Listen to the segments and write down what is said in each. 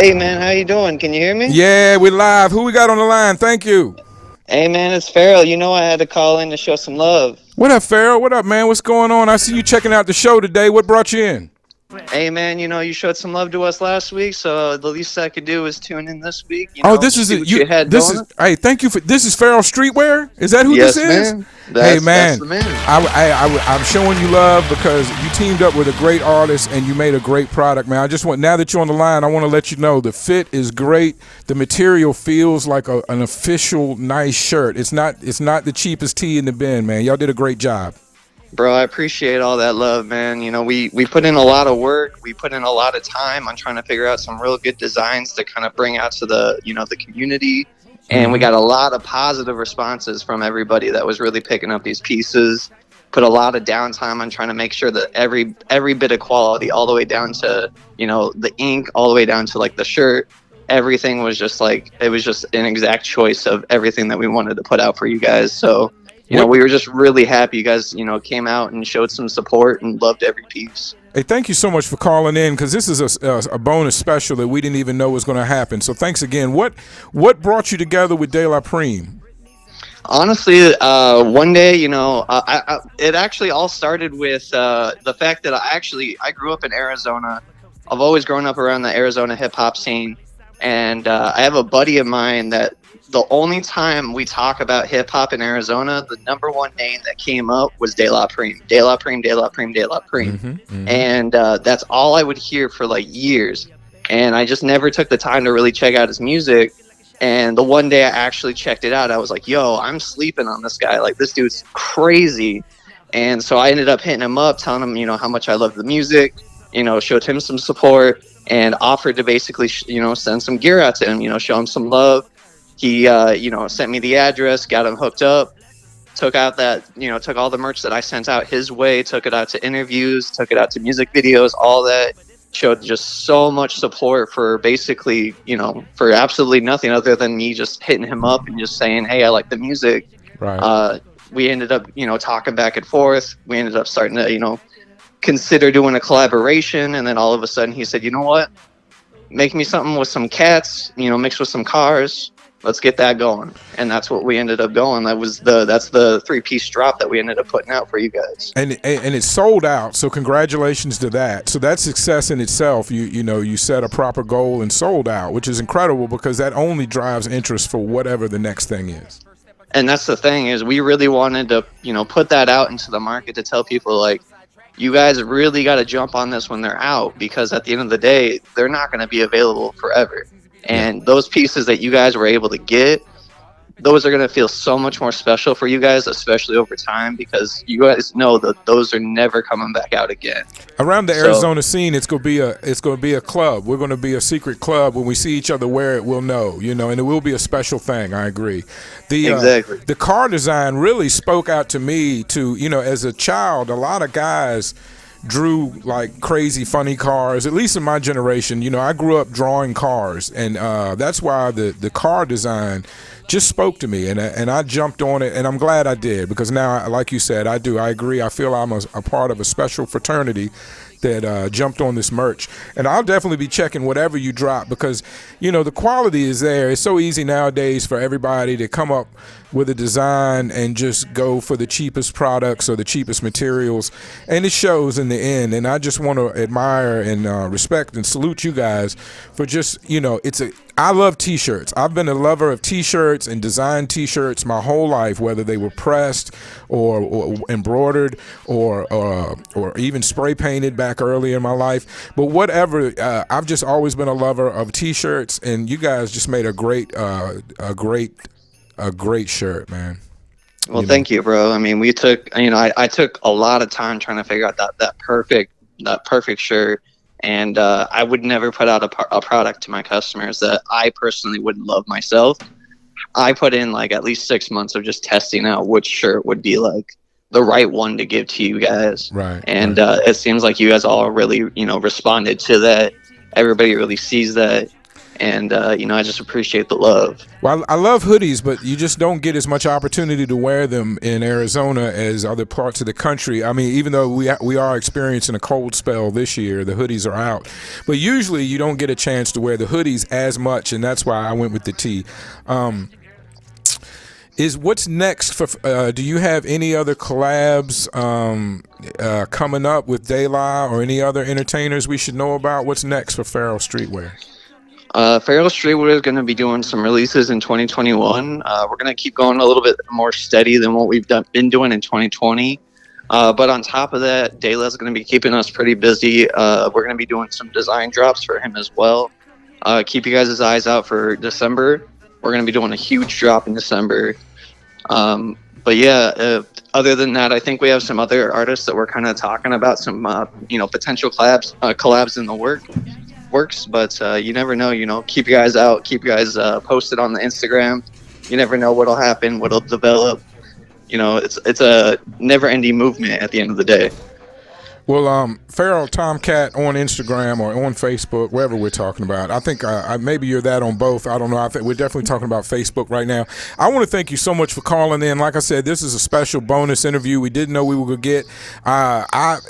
Hey man, how you doing? Can you hear me? Yeah, we're live. Who we got on the line? Thank you. Hey man, it's Farrell. You know I had to call in to show some love. What up, Farrell? What up, man? What's going on? I see you checking out the show today. What brought you in? Hey man, you showed some love to us last week, so the least I could do is tune in this week, Oh, this is see it. what you had This is. going. Hey, thank you for. This is Farrell Streetwear. Is that who this Yes, is? man. Hey, That's man. the man. I'm showing you love because you teamed up with a great artist and you made a great product, man. I just want now that you're on the line, I want to let you know the fit is great. The material feels like an official nice shirt. It's not. It's not the cheapest tee in the bin, man. Y'all did a great job. Bro, I appreciate all that love, man. We put in a lot of work. We put in a lot of time on trying to figure out some real good designs to kind of bring out to the community. And we got a lot of positive responses from everybody that was really picking up these pieces. Put a lot of downtime on trying to make sure that every bit of quality, all the way down to, the ink, all the way down to like the shirt, everything was just like, it was just an exact choice of everything that we wanted to put out for you guys. So What? we were just really happy you guys, came out and showed some support and loved every piece. Hey, thank you so much for calling in because this is a bonus special that we didn't even know was going to happen. So thanks again. What brought you together with De La Preme? Honestly, one day, it actually all started with the fact that I grew up in Arizona. I've always grown up around the Arizona hip hop scene, and I have a buddy of mine that the only time we talk about hip hop in Arizona, the number one name that came up was De La Preme, De La Preme, De La Preme, De La Preme, and that's all I would hear for like years. And I just never took the time to really check out his music. And the one day I actually checked it out, I was like, yo, I'm sleeping on this guy. Like, this dude's crazy. And so I ended up hitting him up, telling him, how much I love the music, showed him some support and offered to basically, send some gear out to him, show him some love. He, sent me the address, got him hooked up, took all the merch that I sent out his way, took it out to interviews, took it out to music videos, all that. Showed just so much support for basically, for absolutely nothing other than me just hitting him up and just saying, hey, I like the music. Right. We ended up, talking back and forth. We ended up starting to, consider doing a collaboration. And then all of a sudden he said, you know what? Make me something with some cats, mixed with some cars. Let's get that going. And that's what we ended up going. That's the 3-piece drop that we ended up putting out for you guys. And it's sold out. So congratulations to that. So that's success in itself. You set a proper goal and sold out, which is incredible because that only drives interest for whatever the next thing is. And that's the thing is we really wanted to, put that out into the market to tell people like, you guys really got to jump on this when they're out because at the end of the day, they're not going to be available forever. And those pieces that you guys were able to get, those are going to feel so much more special for you guys, especially over time, because you guys know that those are never coming back out again. Around the Arizona scene, it's gonna be a club. We're gonna be a secret club. When we see each other wear it, we'll know, and it will be a special thing. I agree. Exactly. The car design really spoke out to me. As a child, a lot of guys drew like crazy funny cars, at least in my generation. I grew up drawing cars, and that's why the car design just spoke to me, and I jumped on it, and I'm glad I did because now, like you said, I agree. I feel I'm a part of a special fraternity that jumped on this merch, and I'll definitely be checking whatever you drop because the quality is there. It's so easy nowadays for everybody to come up with a design and just go for the cheapest products or the cheapest materials, and it shows in the end. And I just want to admire and respect and salute you guys for just I love t-shirts. I've been a lover of t-shirts and design t-shirts my whole life, whether they were pressed or embroidered or even spray painted back early in my life. But whatever, I've just always been a lover of t-shirts, and you guys just made a great shirt, man. Well, thank you, bro. I mean, we took, I took a lot of time trying to figure out that perfect shirt. And I would never put out a product to my customers that I personally wouldn't love myself. I put in like at least 6 months of just testing out which shirt would be like the right one to give to you guys. Right. And it seems like you guys all really, responded to that. Everybody really sees that. and I just appreciate the love. Well, I love hoodies, but you just don't get as much opportunity to wear them in Arizona as other parts of the country. I mean, even though we are experiencing a cold spell this year, the hoodies are out. But usually you don't get a chance to wear the hoodies as much, and that's why I went with the tee. Is what's next for? Do you have any other collabs coming up with De La or any other entertainers we should know about? What's next for Feral Streetwear? Feral Streetwear is going to be doing some releases in 2021. We're going to keep going a little bit more steady than what we've been doing in 2020. But on top of that, De La is going to be keeping us pretty busy. We're going to be doing some design drops for him as well. Keep you guys' eyes out for December. We're going to be doing a huge drop in December. But yeah, other than that, I think we have some other artists that we're kind of talking about, some potential collabs in the works. But you never know. Keep you guys out. Keep you guys posted on the Instagram. You never know what'll happen, what'll develop. It's a never-ending movement at the end of the day. Well, Feral Tomcat on Instagram or on Facebook, wherever we're talking about. I think maybe you're that on both. I don't know. I think we're definitely talking about Facebook right now. I want to thank you so much for calling in. Like I said, this is a special bonus interview we didn't know we were gonna get.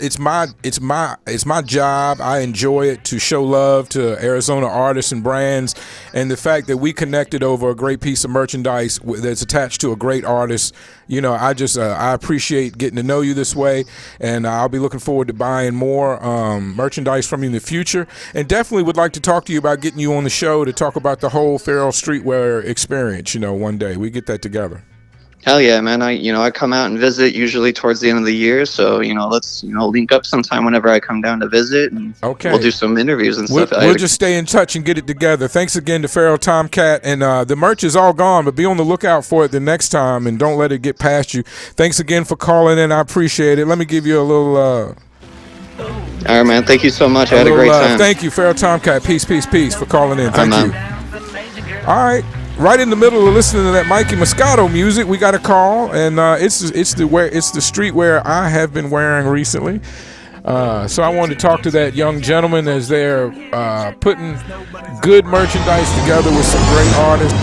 It's my job. I enjoy it to show love to Arizona artists and brands, and the fact that we connected over a great piece of merchandise that's attached to a great artist. I appreciate getting to know you this way, and I'll be looking forward to buying more merchandise from you in the future, and definitely would like to talk to you about getting you on the show to talk about the whole Feral Streetwear experience. One day we get that together. Hell yeah, man. I come out and visit usually towards the end of the year. So, let's, link up sometime whenever I come down to visit. And okay. We'll do some interviews and stuff. We'll just stay in touch and get it together. Thanks again to Feral Tomcat. And the merch is all gone, but be on the lookout for it the next time and don't let it get past you. Thanks again for calling in. I appreciate it. Let me give you a little... All right, man. Thank you so much. I had a great time. Thank you, Feral Tomcat. Peace, peace, peace for calling in. Thank you. All right. Right in the middle of listening to that Mikey Moscato music, we got a call, and it's the streetwear I have been wearing recently. So I wanted to talk to that young gentleman as they're putting good merchandise together with some great artists.